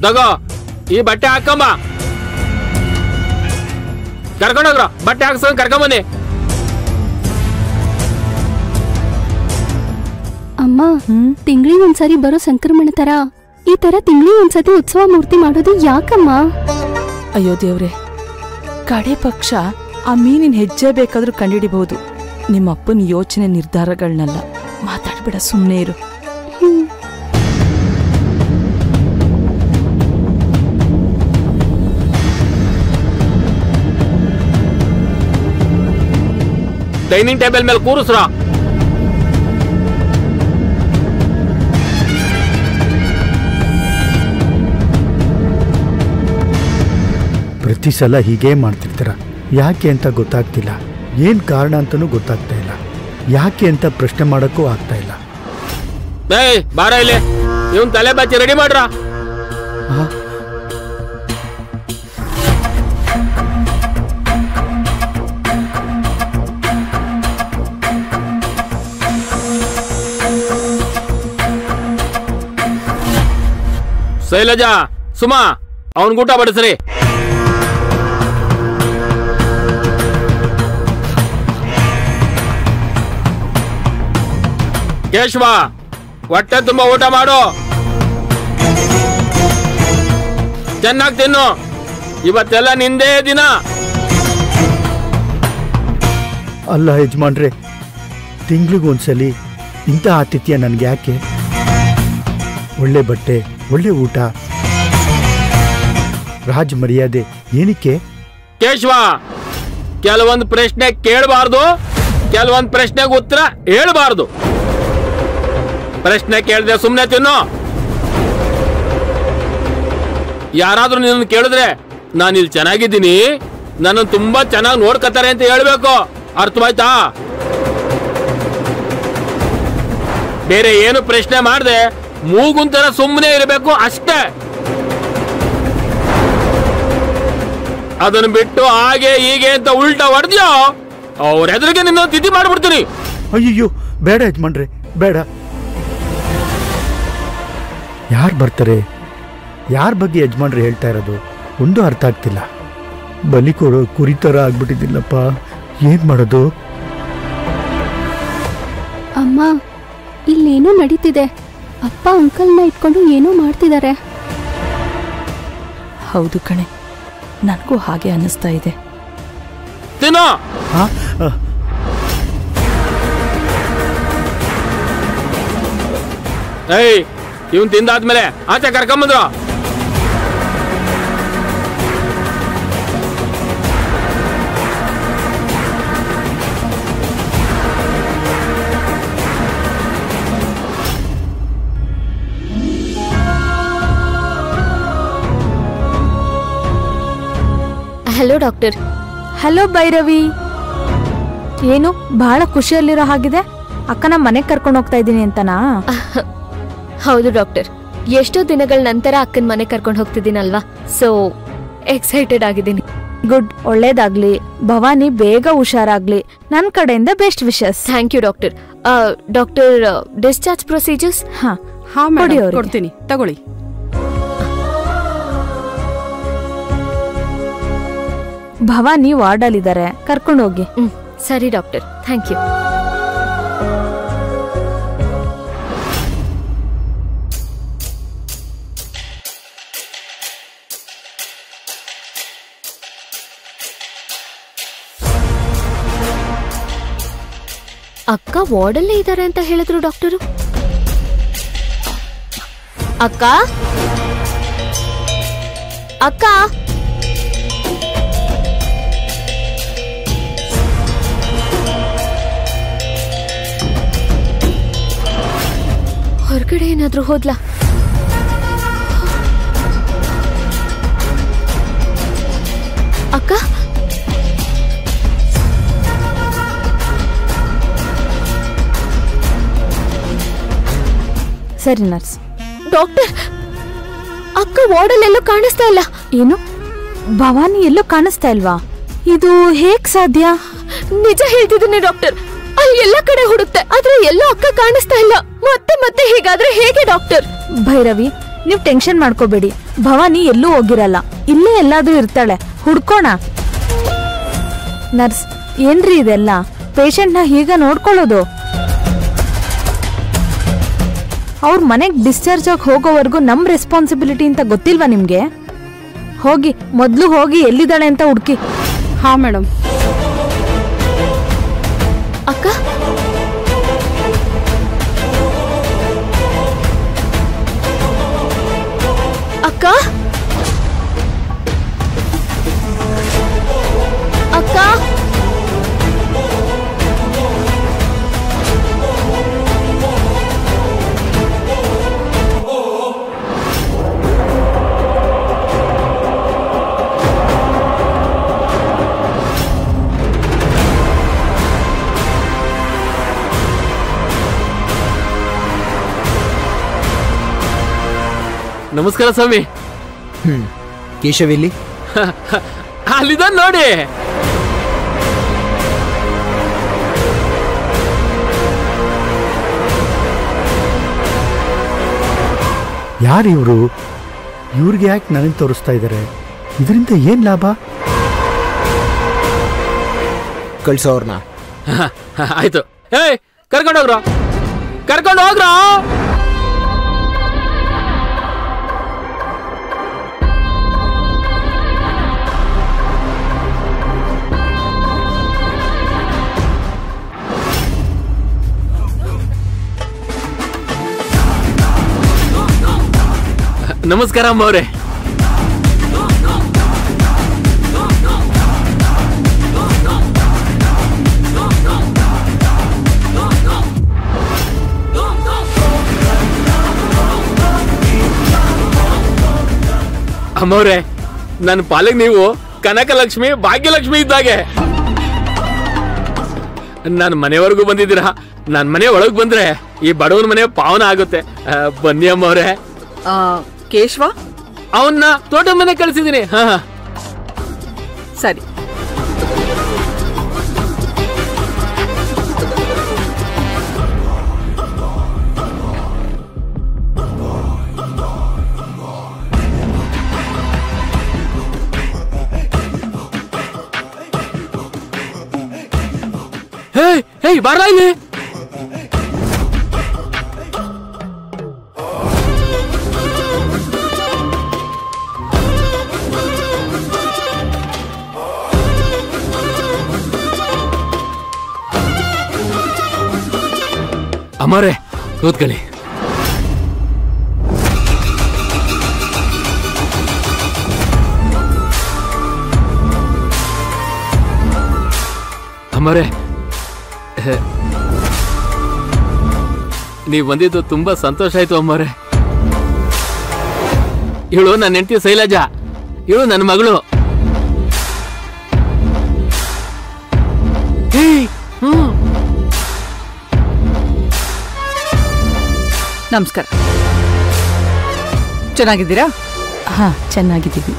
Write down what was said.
ತಗೋ ಈ ಬಟ್ಟೆ ಹಾಕಮ್ಮ. ಕರ್ಕೊಂಡೋಗ್ರ ಬಟ್ಟೆ ಹಾಕ್ಸ್ಕೊಂಡ್ ಕರ್ಕೊಂಬನ್ನಿ. ಅಮ್ಮ ತಿಂಗಳಿಗೆ ಒಂದ್ಸರಿ ಬರೋ ಸಂಕ್ರಮಣ ತರ ಈ ತರ ತಿಂಗಳಿಗೆ ಒಂದ್ಸತಿ ಉತ್ಸವ ಮೂರ್ತಿ ಮಾಡೋದು ಯಾಕಮ್ಮ? ಅಯ್ಯೋ ದೇವ್ರೆ, ಕಡೆ ಪಕ್ಷ ಆ ಮೀನಿನ ಹೆಜ್ಜೆ ಬೇಕಾದ್ರೂ ಕಂಡಿಡಿಬಹುದು. ನಿಮ್ಮಪ್ಪನ ಯೋಚನೆ ನಿರ್ಧಾರಗಳನ್ನೆಲ್ಲ ಮಾತಾಡ್ಬೇಡ, ಸುಮ್ಮನೆ ಇರು. ಡೈನಿಂಗ್ ಟೇಬಲ್ ಮೇಲೆ ಕೂರಿಸ್ರ. ಪ್ರತಿ ಸಲ ಹೀಗೆ ಮಾಡ್ತಿರ್ತೀರ, ಯಾಕೆ ಅಂತ ಗೊತ್ತಾಗ್ತಿಲ್ಲ. ಏನ್ ಕಾರಣ ಅಂತನೂ ಗೊತ್ತಾಗ್ತಾ ಇಲ್ಲ. ಯಾಕೆ ಅಂತ ಪ್ರಶ್ನೆ ಮಾಡಕ್ಕೂ ಆಗ್ತಾ ಇಲ್ಲ. ಬಾರ ಇಲ್ಲಿ, ಇವನ್ ತಲೆ ಬಾಚಿ ರೆಡಿ ಮಾಡ್ರ. ಶೈಲಜಾ, ಸುಮಾ, ಅವನ್ ಊಟ ಬಡಿಸ್ರಿ. ಕೇಶವ, ಹೊಟ್ಟೆ ತುಂಬಾ ಊಟ ಮಾಡು, ಚೆನ್ನಾಗಿ ತಿನ್ನು. ಇವತ್ತೆಲ್ಲ ನಿಂದೇ ದಿನ. ಅಲ್ಲ ಯಜಮಾನ್ರೆ, ತಿಂಗ್ಳಿಗೊಂದ್ಸಲಿ ಇಂಥ ಆತಿಥ್ಯ ನನ್ಗೆ ಯಾಕೆ? ಒಳ್ಳೆ ಬಟ್ಟೆ, ಒಳ್ಳೆ ಊಟ, ರಾಜ್ ಮರ್ಯಾದೆ ಏನಕ್ಕೆ? ಕೇಶವ, ಕೆಲವೊಂದು ಪ್ರಶ್ನೆ ಕೇಳಬಾರ್ದು, ಕೆಲವೊಂದು ಪ್ರಶ್ನೆಗೆ ಉತ್ತರ ಹೇಳಬಾರ್ದು. ಪ್ರಶ್ನೆ ಕೇಳಿದ್ರೆ ಸುಮ್ಮನೆ ತಿನ್ನು. ಯಾರಾದ್ರೂ ನಿನ್ನ ಕೇಳಿದ್ರೆ ನಾನು ಇಲ್ಲಿ ಚೆನ್ನಾಗಿದ್ದೀನಿ, ನನ್ನ ತುಂಬಾ ಚೆನ್ನಾಗಿ ನೋಡ್ಕತಾರೆ ಅಂತ ಹೇಳ್ಬೇಕು. ಅರ್ಥವಾಯ್ತಾ? ಬೇರೆ ಏನು ಪ್ರಶ್ನೆ ಮಾಡದೆ ಮೂಗುಂತರ ಸುಮ್ಮನೆ ಇರಬೇಕು ಅಷ್ಟೇ. ಅದನ್ನು ಬಿಟ್ಟು ಹಾಗೆ ಹೀಗೆ ಅಂತ ಉಲ್ಟಾ ಹೊಡೆದ್ಯೋ ಅವ್ರ ಎದುರಿಗೆ ನಿನ್ನ ತಿಥಿ ಮಾಡ್ಬಿಡ್ತೀನಿ. ಅಯ್ಯೋ ಬೇಡ ಯಜಮಾನ್ರೆ, ಬೇಡ. ಯಾರು ಬರ್ತಾರೆ? ಯಾರ ಬಗ್ಗೆ ಯಜಮಾನ್ರೆ ಹೇಳ್ತಾ ಇರೋದು ಒಂದು ಅರ್ಥ ಆಗ್ತಿಲ್ಲ. ಬಲಿ ಕೊಡೋ ಕುರಿ ಥರ ಆಗ್ಬಿಟ್ಟಿದ್ದಿಲ್ಲಪ್ಪ, ಏನ್ ಮಾಡೋದು? ಅಮ್ಮ, ಇಲ್ಲೇನೋ ನಡೀತಿದೆ. ಅಪ್ಪ ಅಂಕಲ್ನ ಇಟ್ಕೊಂಡು ಏನೋ ಮಾಡ್ತಿದ್ದಾರೆ. ಹೌದು ಕಣೆ, ನನಗೂ ಹಾಗೆ ಅನ್ನಿಸ್ತಾ ಇದೆ. ತಿನ್ನೋ. ಏಯ್, ಇವನ್ ತಿಂದಾದ್ಮೇಲೆ ಆಚೆ ಕರ್ಕೊಂಬಂದ್ರು. Hello doctor. ಹಲೋ ಭೈರವಿ, ಏನು ಬಹಳ ಖುಷಿಯಲ್ಲಿರೋ ಹಾಗಿದೆ. ಅಕ್ಕನ ಮನೆಗೆ ಕರ್ಕೊಂಡು ಹೋಗ್ತಾ ಇದ್ದೀನಿ ಅಂತನಾ? ಹೌದು ಡಾಕ್ಟರ್, ಎಷ್ಟೋ ದಿನಗಳ ನಂತರ ಅಕ್ಕನ ಮನೆ ಕರ್ಕೊಂಡು ಹೋಗ್ತಿದ್ದೀನಲ್ವಾ, ಸೊ ಎಕ್ಸೈಟೆಡ್ ಆಗಿದ್ದೀನಿ. ಗುಡ್, ಒಳ್ಳೇದಾಗ್ಲಿ. ಭವಾನಿ ಬೇಗ ಹುಷಾರಾಗ್ಲಿ. ನನ್ನ ಕಡೆಯಿಂದ best wishes. Thank you doctor. Doctor, discharge procedures? ಹಾ, ಕೊಡ್ತೀನಿ, ತಗೊಳ್ಳಿ. ಭವಾನಿ ವಾರ್ಡಲ್ಲಿದ್ದಾರೆ, ಕರ್ಕೊಂಡು ಹೋಗಿ. ಸರಿ ಡಾಕ್ಟರ್, ಥ್ಯಾಂಕ್ ಯು. ಅಕ್ಕ ವಾರ್ಡಲ್ಲೇ ಇದ್ದಾರೆ ಅಂತ ಹೇಳಿದ್ರು ಡಾಕ್ಟರು. ಅಕ್ಕ ಅಕ್ಕ ಹೊರಗಡೆ ಏನಾದ್ರೂ ಹೋದ್ಲಾ? ಅಕ್ಕ ಸರಿ ನರ್ಸ್. ಡಾಕ್ಟರ್, ಅಕ್ಕ ವಾರ್ಡಲ್ ಎಲ್ಲೂ ಕಾಣಿಸ್ತಾ ಇಲ್ಲ. ಏನು, ಭವಾನಿ ಎಲ್ಲೂ ಕಾಣಿಸ್ತಾ ಇಲ್ವಾ? ಇದು ಹೇಗ್ ಸಾಧ್ಯ? ನಿಜ ಹೇಳ್ತಿದ್ದೀನಿ ಡಾಕ್ಟರ್, ಅಲ್ಲಿ ಎಲ್ಲ ಕಡೆ ಹುಡುಕ್ತೆ, ಆದ್ರೆ ಎಲ್ಲೂ ಅಕ್ಕ ಕಾಣಿಸ್ತಾ ಇಲ್ಲ. ಮತ್ತೆ ಮತ್ತೆ ಹೀಗಾದ್ರೆ ಹೇಗೆ ಡಾಕ್ಟರ್? ಭೈರವಿ, ನೀವ್ ಟೆನ್ಷನ್ ಮಾಡ್ಕೋಬೇಡಿ. ಭವಾನಿ ಎಲ್ಲೂ ಹೋಗಿರಲ್ಲ, ಇಲ್ಲೇ ಎಲ್ಲಾದ್ರೂ ಇರ್ತಾಳೆ, ಹುಡ್ಕೋಣ. ನರ್ಸ್, ಏನ್ರಿ ಇದೆಲ್ಲ? ಪೇಷಂಟ್ನ ಹೀಗ ನೋಡ್ಕೊಳ್ಳೋದು? ಅವ್ರ ಮನೆಗ್ ಡಿಸ್ಚಾರ್ಜ್ ಆಗಿ ಹೋಗೋವರೆಗೂ ನಮ್ ರೆಸ್ಪಾನ್ಸಿಬಿಲಿಟಿ ಅಂತ ಗೊತ್ತಿಲ್ವಾ ನಿಮ್ಗೆ? ಹೋಗಿ ಮೊದ್ಲು ಹೋಗಿ ಎಲ್ಲಿದ್ದಾಳೆ ಅಂತ ಹುಡ್ಕಿ. ಹಾ ಮೇಡಮ್. ಅಕ್ಕ ಅಕ್ಕ ಅಕ್ಕ ನಮಸ್ಕಾರ ಸ್ವಾಮಿ. ಕೇಶವಿಲ್ಲಿ ಅಲ್ಲಿದ ನೋಡಿ. ಯಾರು ಇವರು? ಇವ್ರಿಗೆ ಯಾಕೆ ನನಗೆ ತೋರಿಸ್ತಾ ಇದ್ದಾರೆ? ಇದರಿಂದ ಏನ್ ಲಾಭ? ಕಳ್ಸೋರ್ನ. ಆಯ್ತು. ಏಯ್, ಕರ್ಕೊಂಡು ಹೋಗ್ರ, ಕರ್ಕೊಂಡು ಹೋಗ್ರ. ನಮಸ್ಕಾರ ಅಮ್ಮವ್ರೆ. ಅಮ್ಮವ್ರೆ, ನನ್ನ ಪಾಲಿಗೆ ನೀವು ಕನಕಲಕ್ಷ್ಮಿ ಭಾಗ್ಯಲಕ್ಷ್ಮಿ ಇದ್ದಾಗೆ. ನನ್ನ ಮನೆವರೆಗೂ ಬಂದಿದ್ದೀರಾ. ನನ್ನ ಮನೆ ಒಳಗೆ ಬಂದ್ರೆ ಈ ಬಡವನ ಮನೆ ಪಾವನ ಆಗುತ್ತೆ. ಬನ್ನಿ ಅಮ್ಮವ್ರೆ. ಕೇಶವ, ಅವನ್ನ ತೋಟ ಮನೆ ಕಳಿಸಿದೀನಿ. ಹಾ, ಸರಿ. ಹೇ ಹೇ, ಬಾರ ಇಲ್ಲಿ. ಅಮ್ಮರೇ, ಕೂತ್ಕೊಳ್ಳಿ. ಅಮ್ಮರೇ, ನೀವು ಬಂದಿದ್ದು ತುಂಬಾ ಸಂತೋಷ ಆಯ್ತು ಅಮ್ಮರೇ. ಇವಳು ನನ್ನ ಹೆಂಡತಿ ಶೈಲಜಾ, ಇವಳು ನನ್ನ ಮಗಳು. ನಮಸ್ಕಾರ. ಚೆನ್ನಾಗಿದ್ದೀರಾ? ಹಾ, ಚೆನ್ನಾಗಿದ್ದೀವಿ.